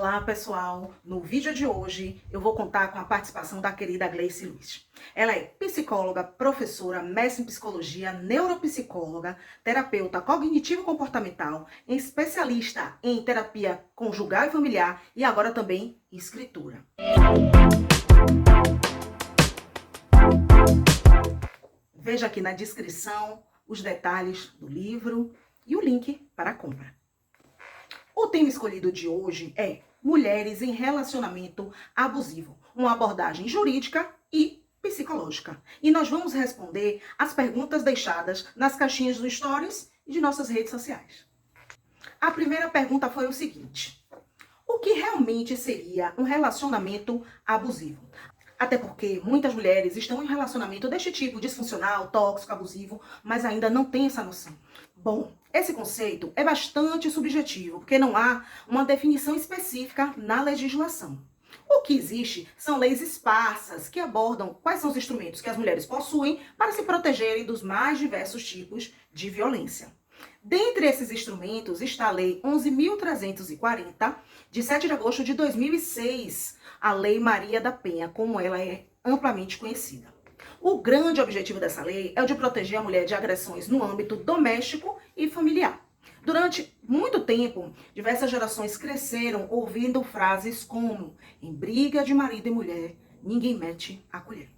Olá, pessoal! No vídeo de hoje eu vou contar com a participação da querida Gleice Luiz. Ela é psicóloga, professora, mestre em psicologia, neuropsicóloga, terapeuta cognitivo-comportamental, especialista em terapia conjugal e familiar e agora também escritora. Veja aqui na descrição os detalhes do livro e o link para a compra. O tema escolhido de hoje é Mulheres em Relacionamento Abusivo, uma abordagem jurídica e psicológica. E nós vamos responder as perguntas deixadas nas caixinhas do Stories e de nossas redes sociais. A primeira pergunta foi o seguinte: o que realmente seria um relacionamento abusivo? Até porque muitas mulheres estão em um relacionamento deste tipo, disfuncional, tóxico, abusivo, mas ainda não têm essa noção. Bom, esse conceito é bastante subjetivo, porque não há uma definição específica na legislação. O que existe são leis esparsas que abordam quais são os instrumentos que as mulheres possuem para se protegerem dos mais diversos tipos de violência. Dentre esses instrumentos está a Lei 11.340, de 7 de agosto de 2006, a Lei Maria da Penha, como ela é amplamente conhecida. O grande objetivo dessa lei é o de proteger a mulher de agressões no âmbito doméstico e familiar. Durante muito tempo, diversas gerações cresceram ouvindo frases como: em briga de marido e mulher, ninguém mete a colher.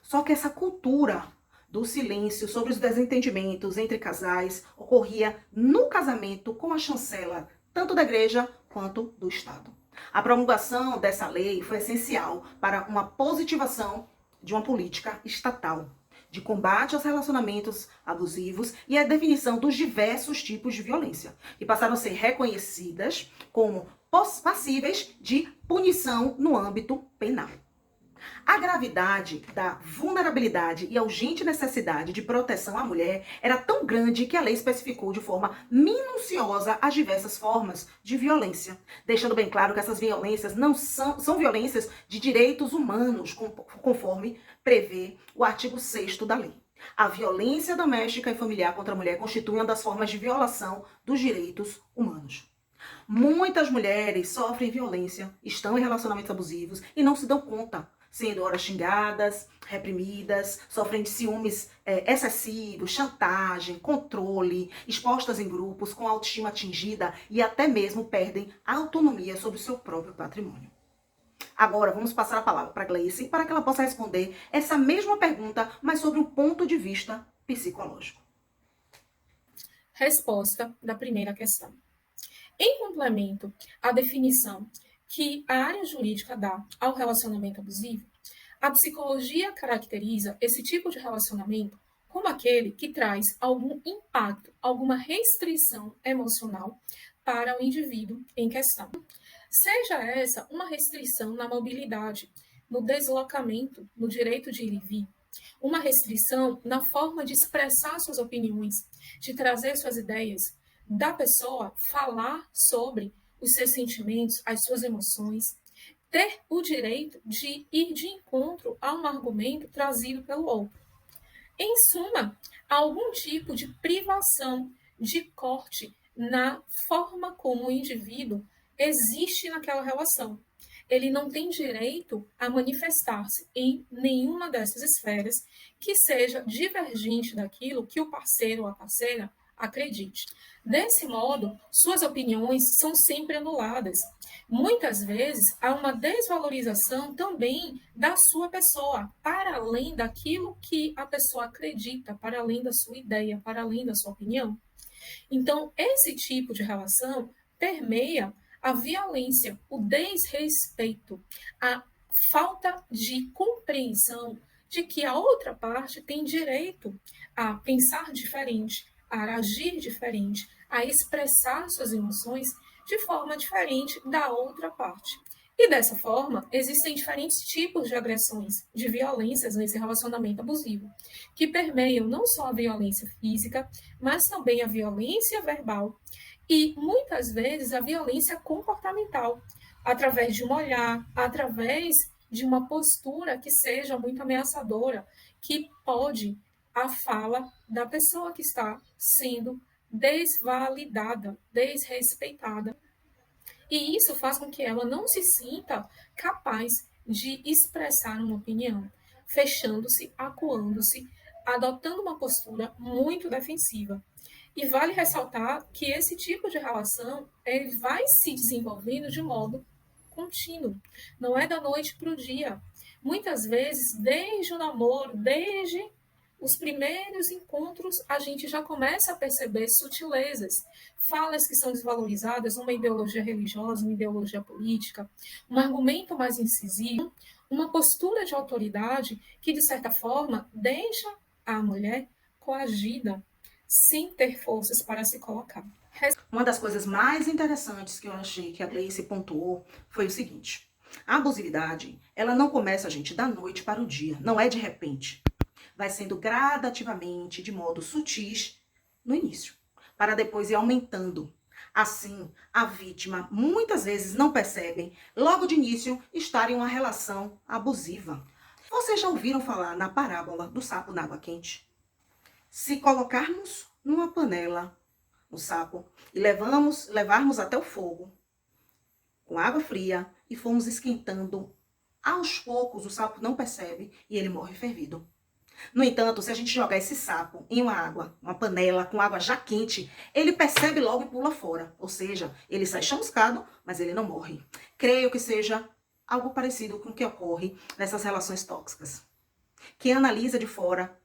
Só que essa cultura do silêncio sobre os desentendimentos entre casais ocorria no casamento com a chancela tanto da igreja quanto do Estado. A promulgação dessa lei foi essencial para uma positivação de uma política estatal de combate aos relacionamentos abusivos e a definição dos diversos tipos de violência, que passaram a ser reconhecidas como passíveis de punição no âmbito penal. A gravidade da vulnerabilidade e a urgente necessidade de proteção à mulher era tão grande que a lei especificou de forma minuciosa as diversas formas de violência, deixando bem claro que essas violências não são violências de direitos humanos, conforme prevê o artigo 6º da lei. A violência doméstica e familiar contra a mulher constitui uma das formas de violação dos direitos humanos. Muitas mulheres sofrem violência, estão em relacionamentos abusivos e não se dão conta, sendo horas xingadas, reprimidas, sofrem de ciúmes excessivos, chantagem, controle, expostas em grupos com autoestima atingida e até mesmo perdem a autonomia sobre o seu próprio patrimônio. Agora vamos passar a palavra para a Gleice para que ela possa responder essa mesma pergunta, mas sobre o ponto de vista psicológico. Resposta da primeira questão. Em complemento à definição que a área jurídica dá ao relacionamento abusivo, a psicologia caracteriza esse tipo de relacionamento como aquele que traz algum impacto, alguma restrição emocional para o indivíduo em questão. Seja essa uma restrição na mobilidade, no deslocamento, no direito de ir e vir, uma restrição na forma de expressar suas opiniões, de trazer suas ideias, da pessoa falar sobre os seus sentimentos, as suas emoções, ter o direito de ir de encontro a um argumento trazido pelo outro. Em suma, algum tipo de privação, de corte na forma como o indivíduo existe naquela relação. Ele não tem direito a manifestar-se em nenhuma dessas esferas que seja divergente daquilo que o parceiro ou a parceira acredite. Desse modo, suas opiniões são sempre anuladas. Muitas vezes, há uma desvalorização também da sua pessoa, para além daquilo que a pessoa acredita, para além da sua ideia, para além da sua opinião. Então, esse tipo de relação permeia a violência, o desrespeito, a falta de compreensão de que a outra parte tem direito a pensar diferente, a agir diferente, a expressar suas emoções de forma diferente da outra parte. E dessa forma, existem diferentes tipos de agressões, de violências nesse relacionamento abusivo, que permeiam não só a violência física, mas também a violência verbal e, muitas vezes, a violência comportamental, através de um olhar, através de uma postura que seja muito ameaçadora, que pode a fala da pessoa que está sendo desvalidada, desrespeitada. E isso faz com que ela não se sinta capaz de expressar uma opinião, fechando-se, acuando-se, adotando uma postura muito defensiva. E vale ressaltar que esse tipo de relação ele vai se desenvolvendo de modo contínuo, não é da noite para o dia. Muitas vezes, desde o namoro, desde os primeiros encontros, a gente já começa a perceber sutilezas, falas que são desvalorizadas, uma ideologia religiosa, uma ideologia política, um argumento mais incisivo, uma postura de autoridade que, de certa forma, deixa a mulher coagida, sem ter forças para se colocar. Uma das coisas mais interessantes que eu achei que a Gleice pontuou foi o seguinte: a abusividade, ela não começa, gente, da noite para o dia, não é de repente. Vai sendo gradativamente, de modo sutis, no início, para depois ir aumentando. Assim, a vítima muitas vezes não percebe, logo de início, estar em uma relação abusiva. Vocês já ouviram falar na parábola do sapo na água quente? Se colocarmos numa panela o sapo e levarmos até o fogo com água fria e formos esquentando aos poucos, o sapo não percebe e ele morre fervido. No entanto, se a gente jogar esse sapo em uma panela com água já quente, ele percebe logo e pula fora. Ou seja, ele sai chamuscado, mas ele não morre. Creio que seja algo parecido com o que ocorre nessas relações tóxicas. Quem analisa de fora,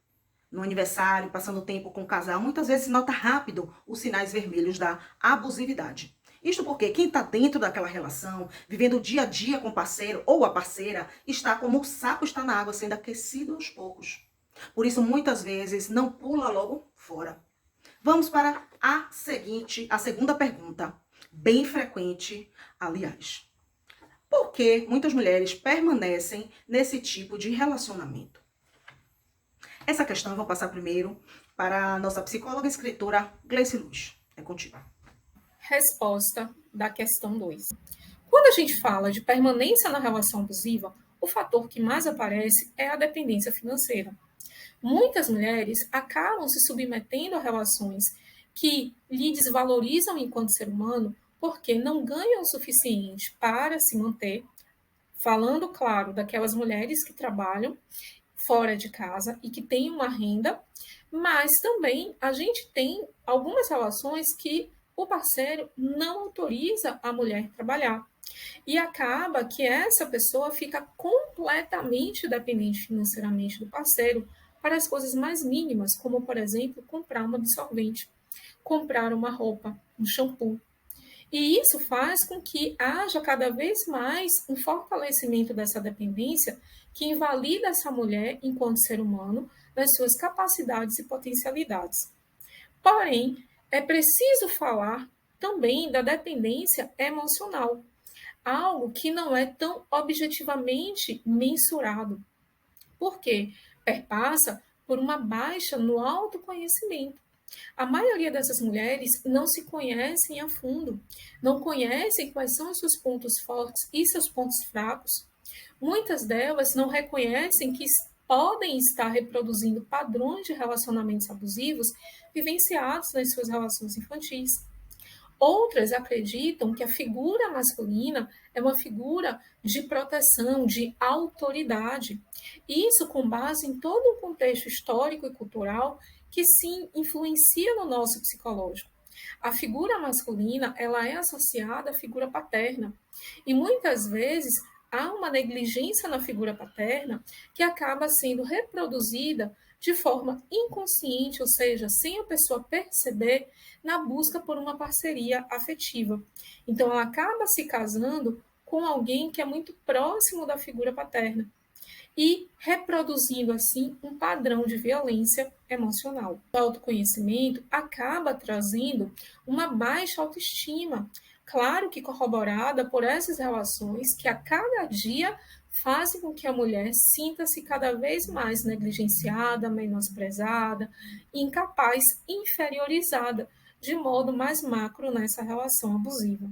no aniversário, passando tempo com o casal, muitas vezes nota rápido os sinais vermelhos da abusividade. Isto porque quem está dentro daquela relação, vivendo o dia a dia com o parceiro ou a parceira, está como o sapo está na água, sendo aquecido aos poucos. Por isso, muitas vezes, não pula logo fora. Vamos para a segunda pergunta, bem frequente, aliás. Por que muitas mulheres permanecem nesse tipo de relacionamento? Essa questão eu vou passar primeiro para a nossa psicóloga e escritora Gleice Luz. É contigo. Resposta da questão 2. Quando a gente fala de permanência na relação abusiva, o fator que mais aparece é a dependência financeira. Muitas mulheres acabam se submetendo a relações que lhe desvalorizam enquanto ser humano porque não ganham o suficiente para se manter, falando, claro, daquelas mulheres que trabalham fora de casa e que têm uma renda, mas também a gente tem algumas relações que o parceiro não autoriza a mulher a trabalhar. E acaba que essa pessoa fica completamente dependente financeiramente do parceiro para as coisas mais mínimas, como, por exemplo, comprar um absorvente, comprar uma roupa, um shampoo. E isso faz com que haja cada vez mais um fortalecimento dessa dependência que invalida essa mulher enquanto ser humano nas suas capacidades e potencialidades. Porém, é preciso falar também da dependência emocional, algo que não é tão objetivamente mensurado, porque perpassa por uma baixa no autoconhecimento. A maioria dessas mulheres não se conhecem a fundo, não conhecem quais são os seus pontos fortes e seus pontos fracos. Muitas delas não reconhecem que podem estar reproduzindo padrões de relacionamentos abusivos vivenciados nas suas relações infantis. Outras acreditam que a figura masculina é uma figura de proteção, de autoridade. Isso com base em todo um contexto histórico e cultural que sim influencia no nosso psicológico. A figura masculina, ela é associada à figura paterna. E muitas vezes há uma negligência na figura paterna que acaba sendo reproduzida de forma inconsciente, ou seja, sem a pessoa perceber, na busca por uma parceria afetiva. Então, ela acaba se casando com alguém que é muito próximo da figura paterna e reproduzindo assim um padrão de violência emocional. O autoconhecimento acaba trazendo uma baixa autoestima, claro que corroborada por essas relações que a cada dia fazem com que a mulher sinta-se cada vez mais negligenciada, menosprezada, incapaz, inferiorizada, de modo mais macro nessa relação abusiva.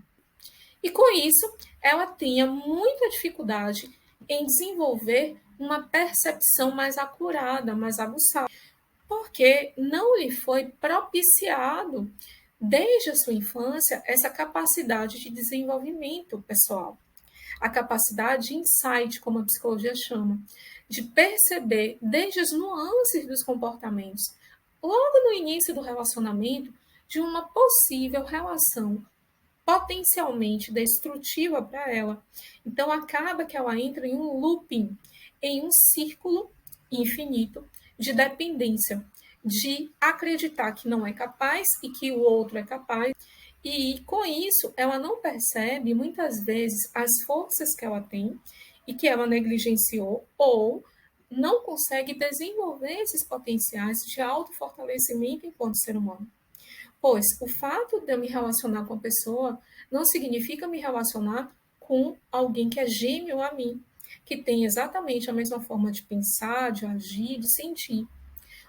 E com isso, ela tinha muita dificuldade em desenvolver uma percepção mais acurada, mais aguçada, porque não lhe foi propiciado desde a sua infância, essa capacidade de desenvolvimento pessoal, a capacidade de insight, como a psicologia chama, de perceber desde as nuances dos comportamentos, logo no início do relacionamento, de uma possível relação potencialmente destrutiva para ela. Então, acaba que ela entra em um looping, em um círculo infinito de dependência, de acreditar que não é capaz e que o outro é capaz. E com isso, ela não percebe muitas vezes as forças que ela tem e que ela negligenciou ou não consegue desenvolver esses potenciais de autofortalecimento enquanto ser humano. Pois o fato de eu me relacionar com a pessoa não significa me relacionar com alguém que é gêmeo a mim, que tem exatamente a mesma forma de pensar, de agir, de sentir.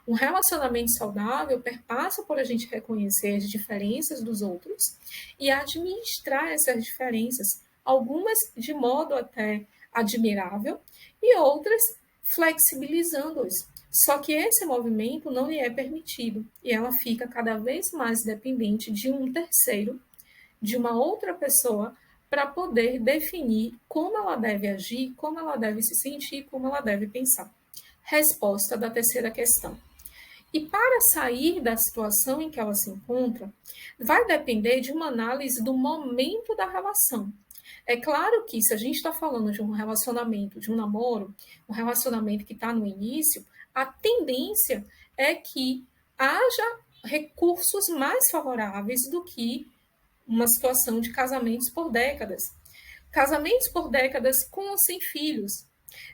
Um relacionamento saudável perpassa por a gente reconhecer as diferenças dos outros e administrar essas diferenças, algumas de modo até admirável e outras flexibilizando-os. Só que esse movimento não lhe é permitido e ela fica cada vez mais dependente de um terceiro, de uma outra pessoa, para poder definir como ela deve agir, como ela deve se sentir, como ela deve pensar. Resposta da terceira questão. E para sair da situação em que ela se encontra, vai depender de uma análise do momento da relação. É claro que se a gente está falando de um relacionamento, de um namoro, um relacionamento que está no início, a tendência é que haja recursos mais favoráveis do que uma situação de casamentos por décadas. Casamentos por décadas com ou sem filhos.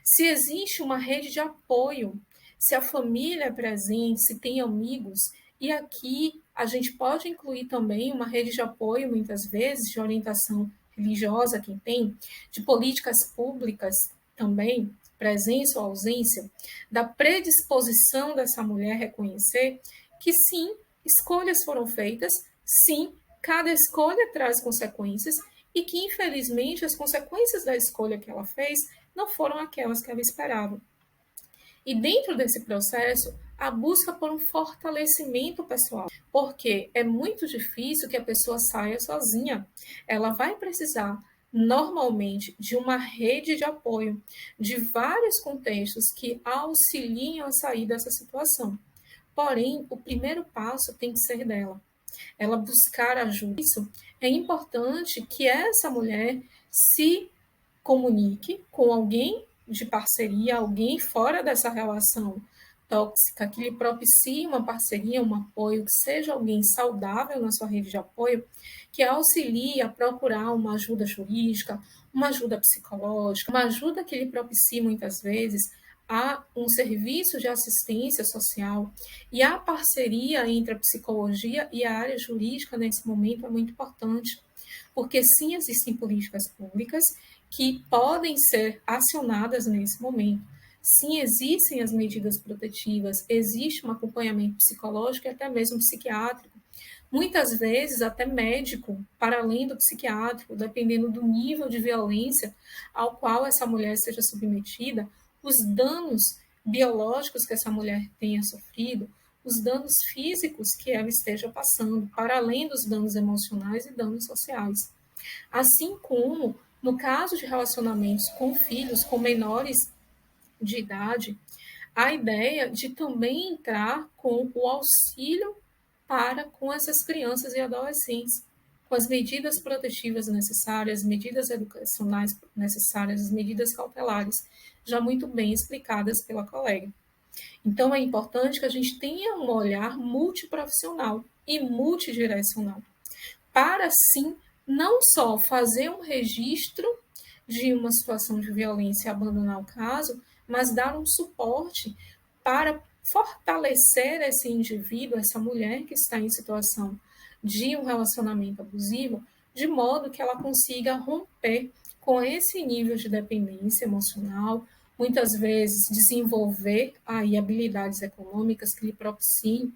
Se existe uma rede de apoio, se a família é presente, se tem amigos, e aqui a gente pode incluir também uma rede de apoio, muitas vezes, de orientação religiosa, quem tem, de políticas públicas também, presença ou ausência, da predisposição dessa mulher reconhecer que sim, escolhas foram feitas, sim, cada escolha traz consequências e que, infelizmente, as consequências da escolha que ela fez não foram aquelas que ela esperava. E dentro desse processo, a busca por um fortalecimento pessoal, porque é muito difícil que a pessoa saia sozinha. Ela vai precisar, normalmente, de uma rede de apoio, de vários contextos que auxiliem a sair dessa situação. Porém, o primeiro passo tem que ser dela. Ela buscar ajuda. Isso é importante que essa mulher se comunique com alguém de parceria, alguém fora dessa relação tóxica, que lhe propicie uma parceria, um apoio, que seja alguém saudável na sua rede de apoio, que auxilie a procurar uma ajuda jurídica, uma ajuda psicológica, uma ajuda que lhe propicie muitas vezes a um serviço de assistência social, e a parceria entre a psicologia e a área jurídica nesse momento é muito importante, porque sim, existem políticas públicas que podem ser acionadas nesse momento. Sim, existem as medidas protetivas, existe um acompanhamento psicológico e até mesmo psiquiátrico, muitas vezes até médico, para além do psiquiátrico, dependendo do nível de violência ao qual essa mulher seja submetida, os danos biológicos que essa mulher tenha sofrido, os danos físicos que ela esteja passando, para além dos danos emocionais e danos sociais. Assim como, no caso de relacionamentos com filhos, com menores de idade, a ideia de também entrar com o auxílio para com essas crianças e adolescentes, com as medidas protetivas necessárias, medidas educacionais necessárias, as medidas cautelares, já muito bem explicadas pela colega. Então, é importante que a gente tenha um olhar multiprofissional e multidirecional, para, sim, não só fazer um registro de uma situação de violência e abandonar o caso, mas dar um suporte para fortalecer esse indivíduo, essa mulher que está em situação de um relacionamento abusivo, de modo que ela consiga romper com esse nível de dependência emocional, muitas vezes desenvolver aí habilidades econômicas que lhe propiciem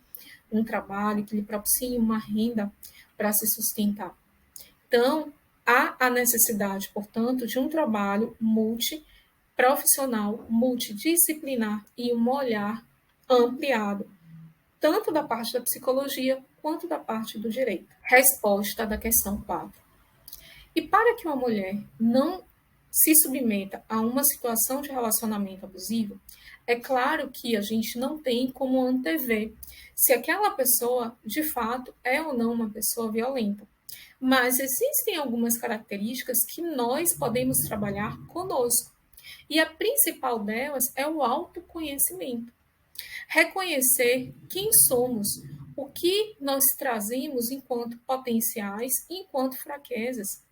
um trabalho, que lhe propiciem uma renda para se sustentar. Então, há a necessidade, portanto, de um trabalho multiprofissional, multidisciplinar e um olhar ampliado, tanto da parte da psicologia quanto da parte do direito. Resposta da questão 4. E para que uma mulher não se submeta a uma situação de relacionamento abusivo, é claro que a gente não tem como antever se aquela pessoa, de fato, é ou não uma pessoa violenta. Mas existem algumas características que nós podemos trabalhar conosco. E a principal delas é o autoconhecimento. Reconhecer quem somos, o que nós trazemos enquanto potenciais e enquanto fraquezas.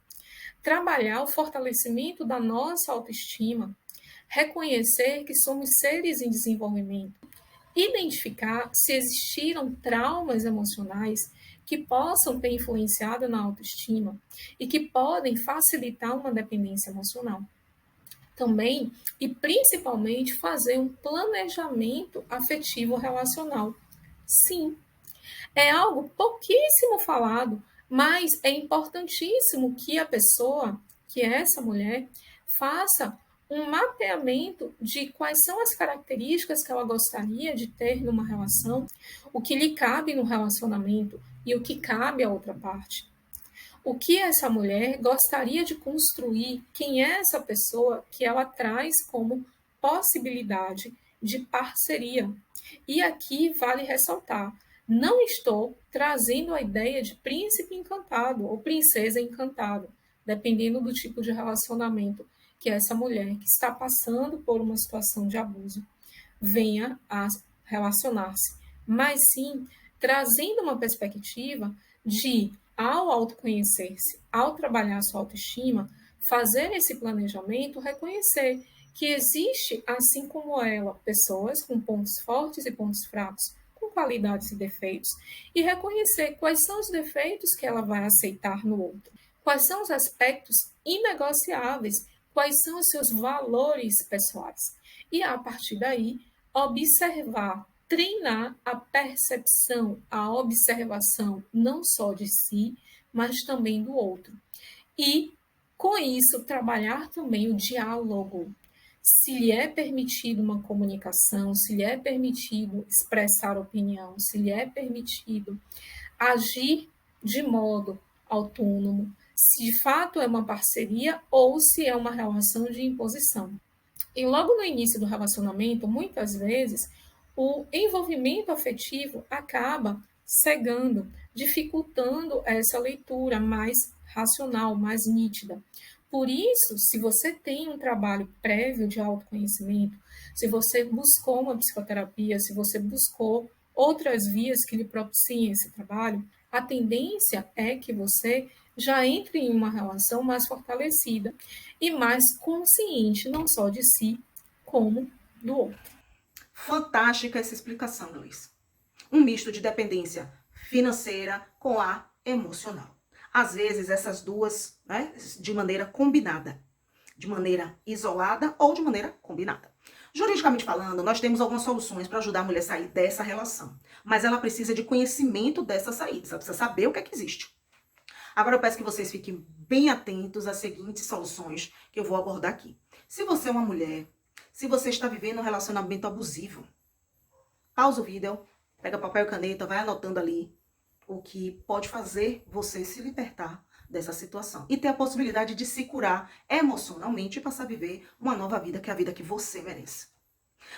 Trabalhar o fortalecimento da nossa autoestima. Reconhecer que somos seres em desenvolvimento. Identificar se existiram traumas emocionais que possam ter influenciado na autoestima e que podem facilitar uma dependência emocional. Também e principalmente fazer um planejamento afetivo relacional. Sim, é algo pouquíssimo falado, mas é importantíssimo que a pessoa, que essa mulher, faça um mapeamento de quais são as características que ela gostaria de ter numa relação, o que lhe cabe no relacionamento e o que cabe à outra parte. O que essa mulher gostaria de construir, quem é essa pessoa que ela traz como possibilidade de parceria. E aqui vale ressaltar, não estou trazendo a ideia de príncipe encantado ou princesa encantada, dependendo do tipo de relacionamento que essa mulher que está passando por uma situação de abuso venha a relacionar-se, mas sim trazendo uma perspectiva de, ao autoconhecer-se, ao trabalhar a sua autoestima, fazer esse planejamento, reconhecer que existe, assim como ela, pessoas com pontos fortes e pontos fracos, com qualidades e defeitos, e reconhecer quais são os defeitos que ela vai aceitar no outro, quais são os aspectos inegociáveis, quais são os seus valores pessoais. E a partir daí, observar, treinar a percepção, a observação não só de si, mas também do outro. E, com isso, trabalhar também o diálogo. Se lhe é permitido uma comunicação, se lhe é permitido expressar opinião, se lhe é permitido agir de modo autônomo, se de fato é uma parceria ou se é uma relação de imposição. E logo no início do relacionamento, muitas vezes, o envolvimento afetivo acaba cegando, dificultando essa leitura mais racional, mais nítida. Por isso, se você tem um trabalho prévio de autoconhecimento, se você buscou uma psicoterapia, se você buscou outras vias que lhe propiciem esse trabalho, a tendência é que você já entre em uma relação mais fortalecida e mais consciente, não só de si, como do outro. Fantástica essa explicação, Luiz. Um misto de dependência financeira com a emocional. Às vezes, essas duas, né, de maneira combinada, de maneira isolada ou de maneira combinada. Juridicamente falando, nós temos algumas soluções para ajudar a mulher a sair dessa relação, mas ela precisa de conhecimento dessa saída, ela precisa saber o que é que existe. Agora eu peço que vocês fiquem bem atentos às seguintes soluções que eu vou abordar aqui. Se você é uma mulher, se você está vivendo um relacionamento abusivo, pausa o vídeo, pega papel e caneta, vai anotando ali o que pode fazer você se libertar dessa situação e ter a possibilidade de se curar emocionalmente e passar a viver uma nova vida, que é a vida que você merece.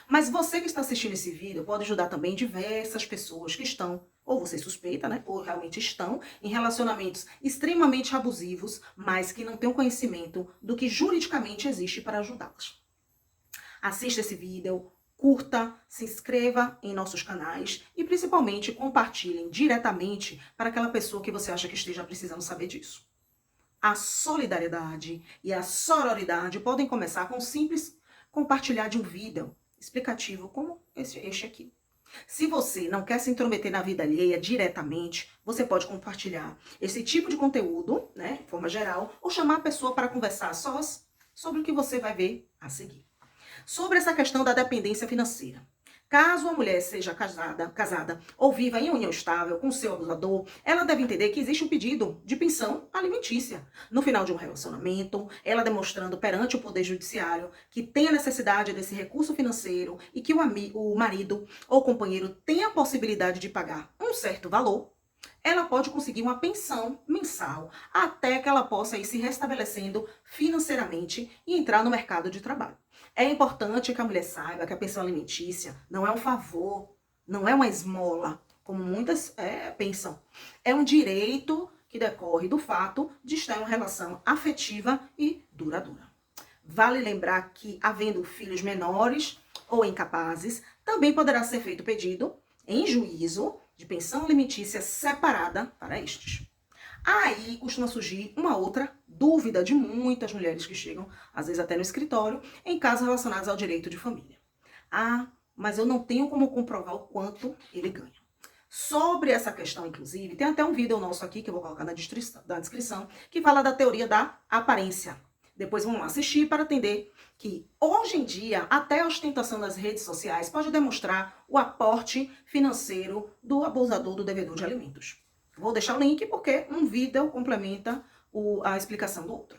Mas você que está assistindo esse vídeo pode ajudar também diversas pessoas que estão, ou você suspeita, né, ou realmente estão em relacionamentos extremamente abusivos, mas que não têm o conhecimento do que juridicamente existe para ajudá-las. Assista esse vídeo, curta, se inscreva em nossos canais e principalmente compartilhem diretamente para aquela pessoa que você acha que esteja precisando saber disso. A solidariedade e a sororidade podem começar com um simples compartilhar de um vídeo explicativo como este aqui. Se você não quer se intrometer na vida alheia diretamente, você pode compartilhar esse tipo de conteúdo, né, de forma geral, ou chamar a pessoa para conversar sós sobre o que você vai ver a seguir. Sobre essa questão da dependência financeira. Caso a mulher seja casada ou viva em união estável com seu abusador, ela deve entender que existe um pedido de pensão alimentícia. No final de um relacionamento, ela demonstrando perante o Poder Judiciário que tem a necessidade desse recurso financeiro e que o marido ou companheiro tem a possibilidade de pagar um certo valor, ela pode conseguir uma pensão mensal até que ela possa ir se restabelecendo financeiramente e entrar no mercado de trabalho. É importante que a mulher saiba que a pensão alimentícia não é um favor, não é uma esmola, como muitas pensam. É um direito que decorre do fato de estar em uma relação afetiva e duradoura. Vale lembrar que, havendo filhos menores ou incapazes, também poderá ser feito pedido em juízo de pensão alimentícia separada para estes. Aí costuma surgir uma outra dúvida de muitas mulheres que chegam, às vezes até no escritório, em casos relacionados ao direito de família. Ah, mas eu não tenho como comprovar o quanto ele ganha. Sobre essa questão, inclusive, tem até um vídeo nosso aqui, que eu vou colocar na descrição, que fala da teoria da aparência. Depois vamos lá assistir para entender que, hoje em dia, até a ostentação das redes sociais pode demonstrar o aporte financeiro do abusador do devedor de alimentos. Vou deixar o link porque um vídeo complementa a explicação do outro.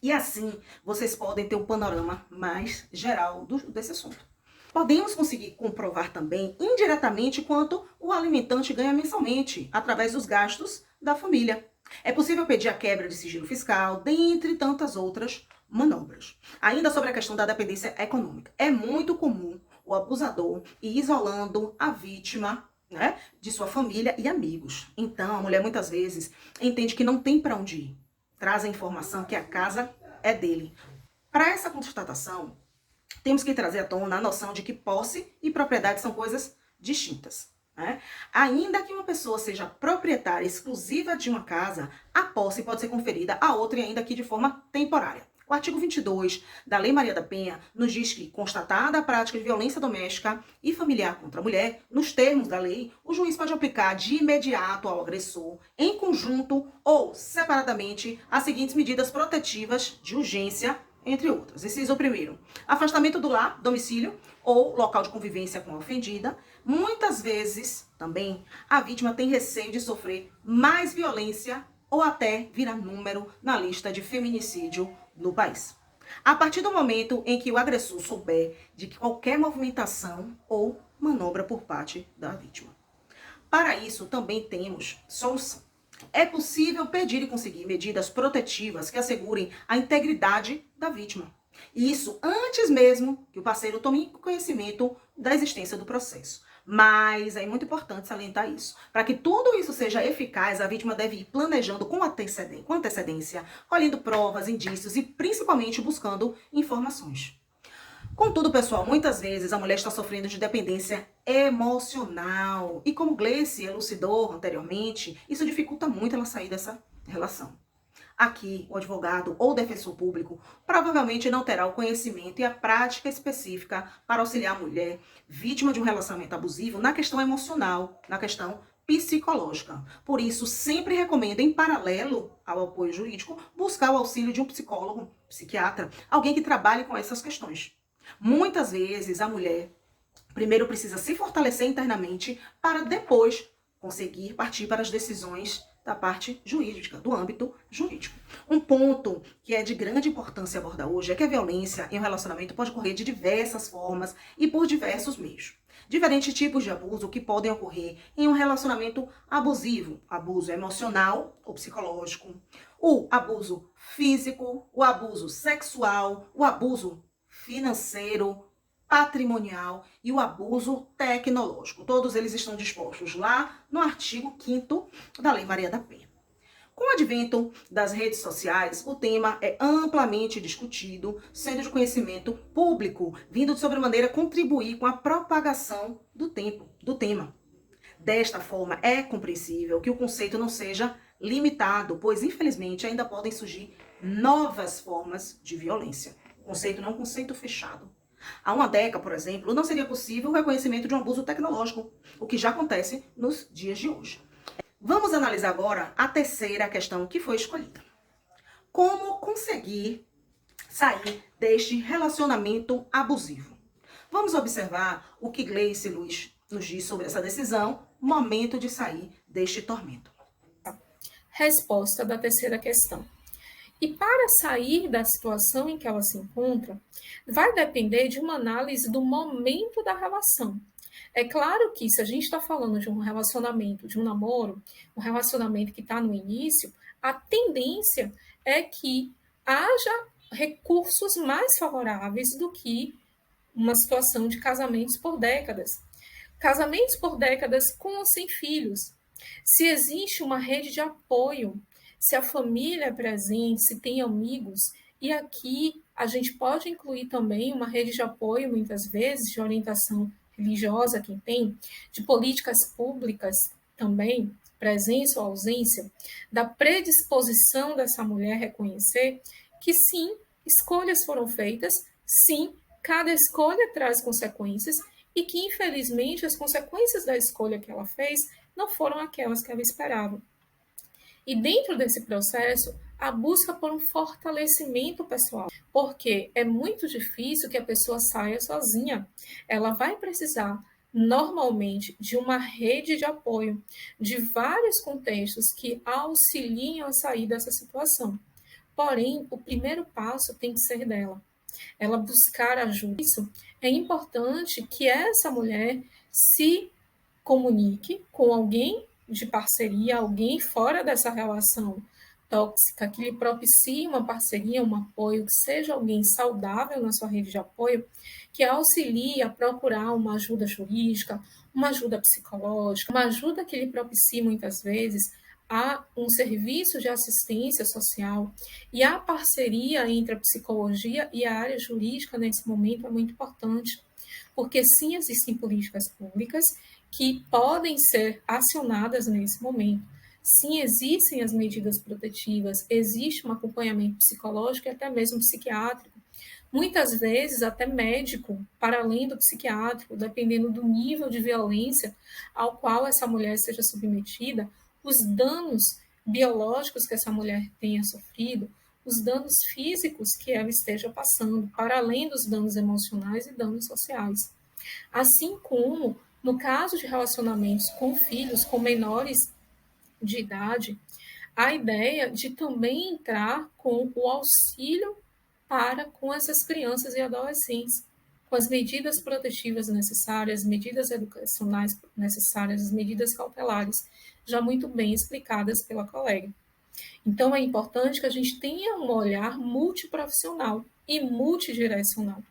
E assim, vocês podem ter um panorama mais geral desse assunto. Podemos conseguir comprovar também, indiretamente, quanto o alimentante ganha mensalmente, através dos gastos da família. É possível pedir a quebra de sigilo fiscal, dentre tantas outras manobras. Ainda sobre a questão da dependência econômica. É muito comum o abusador ir isolando a vítima, né, de sua família e amigos. Então, a mulher muitas vezes entende que não tem para onde ir. Traz a informação que a casa é dele. Para essa constatação, temos que trazer à tona a noção de que posse e propriedade são coisas distintas. Né? Ainda que uma pessoa seja proprietária exclusiva de uma casa, a posse pode ser conferida a outra e ainda que de forma temporária. O artigo 22 da Lei Maria da Penha nos diz que, constatada a prática de violência doméstica e familiar contra a mulher, nos termos da lei, o juiz pode aplicar de imediato ao agressor, em conjunto ou separadamente, as seguintes medidas protetivas de urgência, entre outras. Inciso primeiro, afastamento do lar, domicílio ou local de convivência com a ofendida. Muitas vezes, também, a vítima tem receio de sofrer mais violência ou até virar número na lista de feminicídio no país. A partir do momento em que o agressor souber de qualquer movimentação ou manobra por parte da vítima. Para isso, também temos solução. É possível pedir e conseguir medidas protetivas que assegurem a integridade da vítima. Isso antes mesmo que o parceiro tome conhecimento da existência do processo. Mas é muito importante salientar isso. Para que tudo isso seja eficaz, a vítima deve ir planejando com antecedência, colhendo provas, indícios e principalmente buscando informações. Contudo, pessoal, muitas vezes a mulher está sofrendo de dependência emocional. E como Gleice elucidou anteriormente, isso dificulta muito ela sair dessa relação. Aqui, o advogado ou defensor público provavelmente não terá o conhecimento e a prática específica para auxiliar a mulher vítima de um relacionamento abusivo na questão emocional, na questão psicológica. Por isso, sempre recomendo, em paralelo ao apoio jurídico, buscar o auxílio de um psicólogo, psiquiatra, alguém que trabalhe com essas questões. Muitas vezes a mulher primeiro precisa se fortalecer internamente para depois conseguir partir para as decisões da parte jurídica, do âmbito jurídico. Um ponto que é de grande importância abordar hoje é que a violência em um relacionamento pode ocorrer de diversas formas e por diversos meios. Diferentes tipos de abuso que podem ocorrer em um relacionamento abusivo, abuso emocional ou psicológico, o abuso físico, o abuso sexual, o abuso financeiro, patrimonial e o abuso tecnológico. Todos eles estão dispostos lá no artigo 5º da Lei Maria da Penha. Com o advento das redes sociais, o tema é amplamente discutido, sendo de conhecimento público, vindo de sobremaneira contribuir com a propagação do tema. Desta forma, é compreensível que o conceito não seja limitado, pois, infelizmente, ainda podem surgir novas formas de violência. O conceito não é um conceito fechado. Há uma década, por exemplo, não seria possível o reconhecimento de um abuso tecnológico, o que já acontece nos dias de hoje. Vamos analisar agora a terceira questão que foi escolhida. Como conseguir sair deste relacionamento abusivo? Vamos observar o que Gleice Luz nos diz sobre essa decisão, momento de sair deste tormento. Resposta da terceira questão. E para sair da situação em que ela se encontra, vai depender de uma análise do momento da relação, É claro que se a gente está falando de um relacionamento, de um namoro, um relacionamento que está no início, a tendência é que haja recursos mais favoráveis do que uma situação de casamentos por décadas. Casamentos por décadas com ou sem filhos. Se existe uma rede de apoio, se a família é presente, se tem amigos, e aqui a gente pode incluir também uma rede de apoio, muitas vezes, de orientação religiosa, quem tem, de políticas públicas também, presença ou ausência, da predisposição dessa mulher reconhecer que sim, escolhas foram feitas, sim, cada escolha traz consequências e que, infelizmente, as consequências da escolha que ela fez não foram aquelas que ela esperava. E dentro desse processo, a busca por um fortalecimento pessoal, porque é muito difícil que a pessoa saia sozinha. Ela vai precisar, normalmente, de uma rede de apoio, de vários contextos que auxiliem a sair dessa situação. Porém, o primeiro passo tem que ser dela. Ela buscar ajuda. Isso é importante que essa mulher se comunique com alguém de parceria, alguém fora dessa relação tóxica, que lhe propicie uma parceria, um apoio, que seja alguém saudável na sua rede de apoio, que auxilie a procurar uma ajuda jurídica, uma ajuda psicológica, uma ajuda que lhe propicie muitas vezes a um serviço de assistência social, e a parceria entre a psicologia e a área jurídica nesse momento é muito importante, porque sim, existem políticas públicas que podem ser acionadas nesse momento. Sim, existem as medidas protetivas, existe um acompanhamento psicológico e até mesmo psiquiátrico, muitas vezes até médico, para além do psiquiátrico, dependendo do nível de violência ao qual essa mulher seja submetida, os danos biológicos que essa mulher tenha sofrido, os danos físicos que ela esteja passando, para além dos danos emocionais e danos sociais. Assim como, no caso de relacionamentos com filhos, com menores de idade, a ideia de também entrar com o auxílio para com essas crianças e adolescentes, com as medidas protetivas necessárias, medidas educacionais necessárias, as medidas cautelares, já muito bem explicadas pela colega. Então, é importante que a gente tenha um olhar multiprofissional e multidirecional,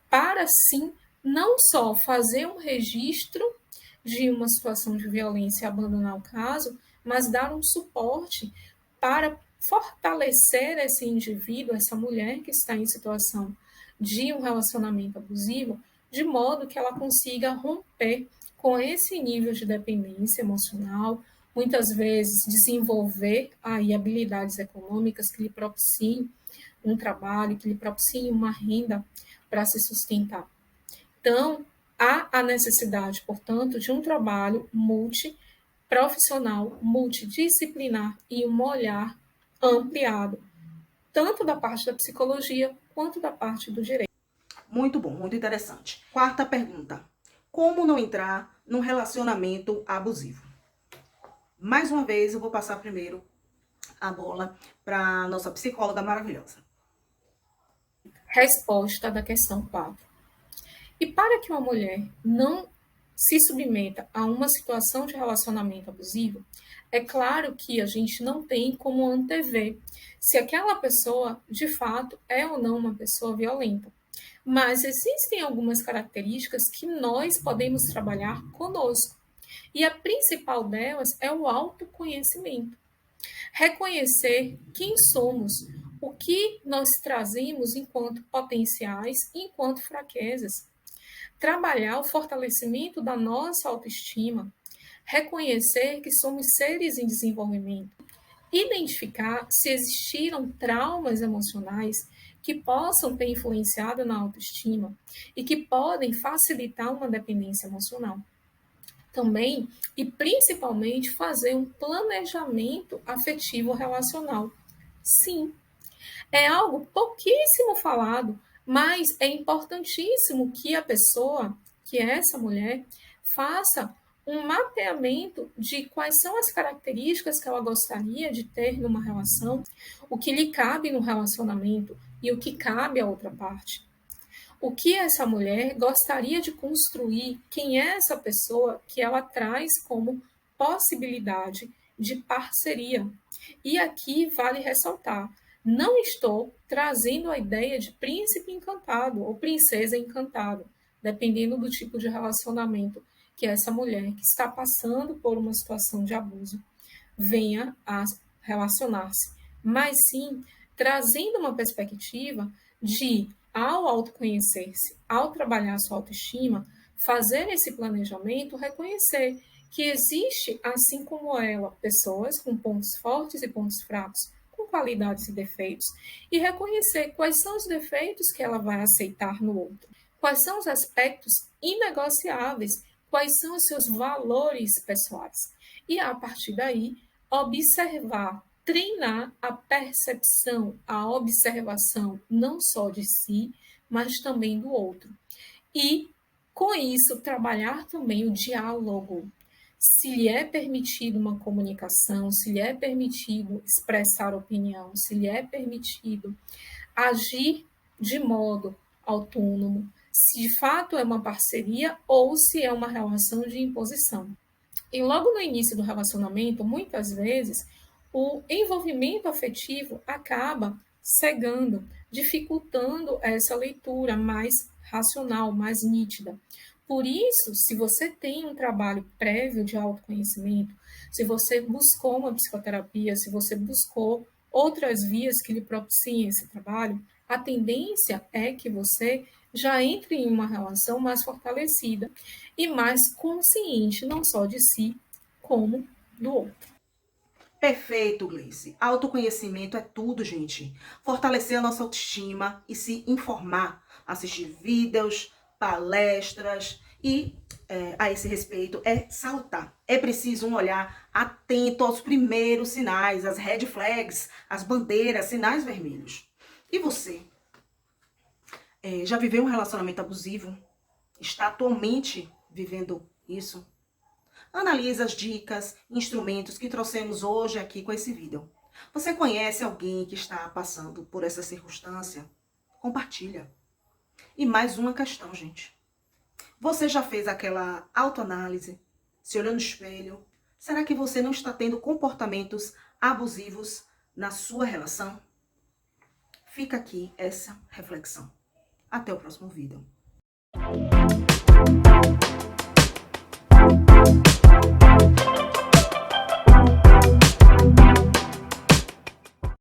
para, sim, não só fazer um registro de uma situação de violência e abandonar o caso, mas dar um suporte para fortalecer esse indivíduo, essa mulher que está em situação de um relacionamento abusivo, de modo que ela consiga romper com esse nível de dependência emocional, muitas vezes desenvolver aí habilidades econômicas que lhe propiciem um trabalho, que lhe propiciem uma renda para se sustentar. Então, há a necessidade, portanto, de um trabalho multiprofissional, multidisciplinar e um olhar ampliado, tanto da parte da psicologia quanto da parte do direito. Muito bom, muito interessante. Quarta pergunta: como não entrar num relacionamento abusivo? Mais uma vez, eu vou passar primeiro a bola para a nossa psicóloga maravilhosa. Resposta da questão 4. E para que uma mulher não se submeta a uma situação de relacionamento abusivo, é claro que a gente não tem como antever se aquela pessoa, de fato, é ou não uma pessoa violenta. Mas existem algumas características que nós podemos trabalhar conosco. E a principal delas é o autoconhecimento. Reconhecer quem somos, o que nós trazemos enquanto potenciais e enquanto fraquezas. Trabalhar o fortalecimento da nossa autoestima. Reconhecer que somos seres em desenvolvimento. Identificar se existiram traumas emocionais que possam ter influenciado na autoestima e que podem facilitar uma dependência emocional. Também e principalmente fazer um planejamento afetivo relacional. Sim, é algo pouquíssimo falado, mas é importantíssimo que a pessoa, que é essa mulher, faça um mapeamento de quais são as características que ela gostaria de ter numa relação, o que lhe cabe no relacionamento e o que cabe à outra parte. O que essa mulher gostaria de construir, quem é essa pessoa que ela traz como possibilidade de parceria. E aqui vale ressaltar, não estou trazendo a ideia de príncipe encantado ou princesa encantada, dependendo do tipo de relacionamento que essa mulher que está passando por uma situação de abuso venha a relacionar-se, mas sim trazendo uma perspectiva de, ao autoconhecer-se, ao trabalhar sua autoestima, fazer esse planejamento, reconhecer que existe, assim como ela, pessoas com pontos fortes e pontos fracos, com qualidades e defeitos, e reconhecer quais são os defeitos que ela vai aceitar no outro, quais são os aspectos inegociáveis, quais são os seus valores pessoais. E a partir daí, observar, treinar a percepção, a observação não só de si, mas também do outro. E, com isso, trabalhar também o diálogo. Se lhe é permitido uma comunicação, se lhe é permitido expressar opinião, se lhe é permitido agir de modo autônomo, se de fato é uma parceria ou se é uma relação de imposição. E logo no início do relacionamento, muitas vezes, o envolvimento afetivo acaba cegando, dificultando essa leitura mais racional, mais nítida. Por isso, se você tem um trabalho prévio de autoconhecimento, se você buscou uma psicoterapia, se você buscou outras vias que lhe propiciem esse trabalho, a tendência é que você já entre em uma relação mais fortalecida e mais consciente não só de si, como do outro. Perfeito, Gleice. Autoconhecimento é tudo, gente. Fortalecer a nossa autoestima e se informar, assistir vídeos, palestras e, a esse respeito, é salutar. É preciso um olhar atento aos primeiros sinais, as red flags, as bandeiras, sinais vermelhos. E você? Já viveu um relacionamento abusivo? Está atualmente vivendo isso? Analise as dicas, instrumentos que trouxemos hoje aqui com esse vídeo. Você conhece alguém que está passando por essa circunstância? Compartilha. E mais uma questão, gente. Você já fez aquela autoanálise? Se olhou no espelho? Será que você não está tendo comportamentos abusivos na sua relação? Fica aqui essa reflexão. Até o próximo vídeo.